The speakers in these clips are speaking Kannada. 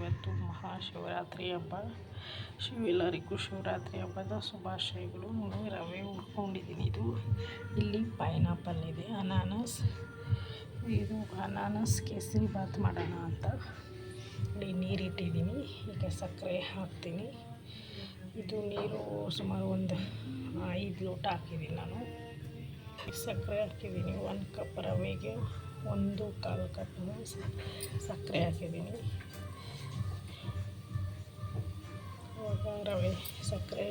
ಇವತ್ತು ಮಹಾಶಿವರಾತ್ರಿ ಹಬ್ಬ. ಎಲ್ಲರಿಗೂ ಶಿವರಾತ್ರಿ ಹಬ್ಬದ ಶುಭಾಶಯಗಳು. ನೋಡಿ ರವೆ ಹುರ್ಕೊಂಡಿದ್ದೀನಿ. ಇಲ್ಲಿ ಪೈನಾಪಲ್ ಇದೆ, ಅನಾನಸ್. ಇದು ಅನಾನಸ್ ಕೇಸರಿ ಬಾತ್ ಮಾಡೋಣ ಅಂತ ಇಲ್ಲಿ ನೀರಿಟ್ಟಿದ್ದೀನಿ. ಈಗ ಸಕ್ಕರೆ ಹಾಕ್ತೀನಿ. ಇದು ನೀರು ಸುಮಾರು ಒಂದು 5 ಲೋಟ ಹಾಕಿದ್ದೀನಿ ನಾನು. ಸಕ್ಕರೆ ಹಾಕಿದ್ದೀನಿ. 1 ಕಪ್ ರವೆಗೆ 1/4 ಕಪ್ ಸಕ್ಕರೆ ಹಾಕಿದ್ದೀನಿ. ಇವಾಗ ರವೆ ಸಕ್ಕರೆ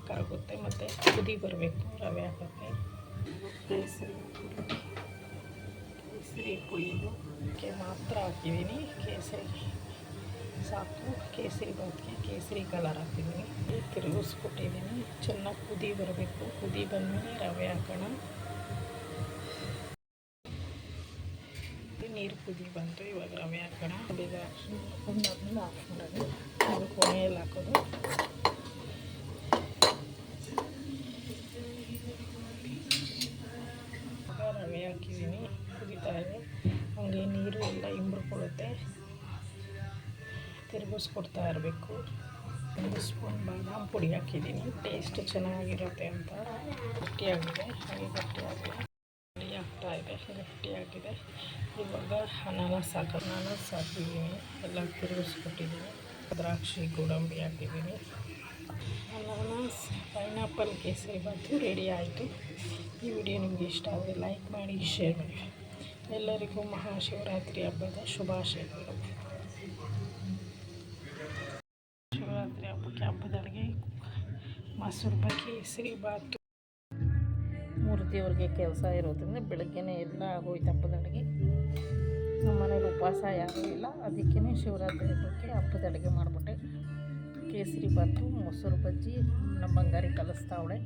ಕರಗುತ್ತೆ ಮತ್ತು ಕುದಿ ಬರಬೇಕು ರವೆ ಹಾಕೋಕ್ಕೆ. ಕೇಸರಿ ಪುಡಿಗೆ ಮಾತ್ರ ಹಾಕಿದ್ದೀನಿ. ಕೇಸರಿ ಸಾಕು. ಕೇಸರಿ ಬಾತ್ಗೆ ಕೇಸರಿ ಕಲರ್ ಹಾಕಿದ್ದೀನಿ. ತಿರುಗಿಸ್ಕೊಟ್ಟಿದ್ದೀನಿ. ಚೆನ್ನಾಗಿ ಕುದಿ ಬರಬೇಕು. ಕುದಿ ಬಂದಮೇಲೆ ರವೆ ಹಾಕೋಣ. ನೀರು ಕುದಿ ಬಂತು. ಇವಾಗ ರವೆ ಹಾಕೋಣ. ಬೇಗ ಒಂದಾದ್ಮೇಲೆ ಆಫ್ ಮಾಡೋದು. ಅದು ಕೊನೆಯಲ್ಲಿ ಹಾಕೋದು. ರವೆ ಹಾಕಿದ್ದೀನಿ. ಕುದೀತಾ ಇದೆ. ಹಂಗೆ ನೀರು ಎಲ್ಲ ಇಂಬ್ರಿಕೊಳ್ಳುತ್ತೆ. ತಿರುಗಿಸ್ಕೊಡ್ತಾ ಇರಬೇಕು. 1 ಸ್ಪೂನ್ ಬಾದಾಮ್ ಪುಡಿ ಹಾಕಿದ್ದೀನಿ. ಟೇಸ್ಟ್ ಚೆನ್ನಾಗಿರುತ್ತೆ ಅಂತ. ಗಟ್ಟಿಯಾಗಿದೆ. ಹಾಗೆ ಗಟ್ಟಿಯಾಗಿದೆ. ಗಟ್ಟಿಯಾಗಿದೆ. ಇವಾಗ ಅನಾನಸ್ ಹಾಕಿದ್ದೀನಿ. ಎಲ್ಲ ತಿರುಗಿಸ್ಕೊಟ್ಟಿದ್ದೀನಿ. ದ್ರಾಕ್ಷಿ ಗೋಡಂಬಿ ಹಾಕಿದ್ದೀನಿ. ಅನಾನಸ್ ಪೈನಾಪಲ್ ಕೇಸರಿ ಬಾತು ರೆಡಿ ಆಯಿತು. ಈ ವಿಡಿಯೋ ನಿಮಗೆ ಇಷ್ಟ ಆದರೆ ಲೈಕ್ ಮಾಡಿ, ಶೇರ್ ಮಾಡಿ. ಎಲ್ಲರಿಗೂ ಮಹಾಶಿವರಾತ್ರಿ ಹಬ್ಬದ ಶುಭಾಶಯಗಳು. ಶಿವರಾತ್ರಿ ಹಬ್ಬದ ಅಡುಗೆ ಮೊಸರು ಕೇಸರಿ ಬಾತು. ಮೂರ್ತಿಯವ್ರಿಗೆ ಕೆಲಸ ಇರೋದ್ರಿಂದ ಬೆಳಗ್ಗೆನೇ ಎಲ್ಲ ಆಗೋಯ್ತು ಹಬ್ಬದ ಅಡುಗೆ. ನಮ್ಮ ಮನೇಲಿ ಉಪವಾಸ ಯಾರೂ ಇಲ್ಲ. ಅದಕ್ಕೇ ಶಿವರಾತ್ರಿ ಹಬ್ಬಕ್ಕೆ ಹಬ್ಬದ ಅಡುಗೆ ಮಾಡಿಬಿಟ್ಟೆ. ಕೇಸರಿ ಬಾತು, ಮೊಸರು ಬಜ್ಜಿ ನಮ್ಮ ಬಂಗಾರಿ ಕಲಿಸ್ತಾವಳೆ.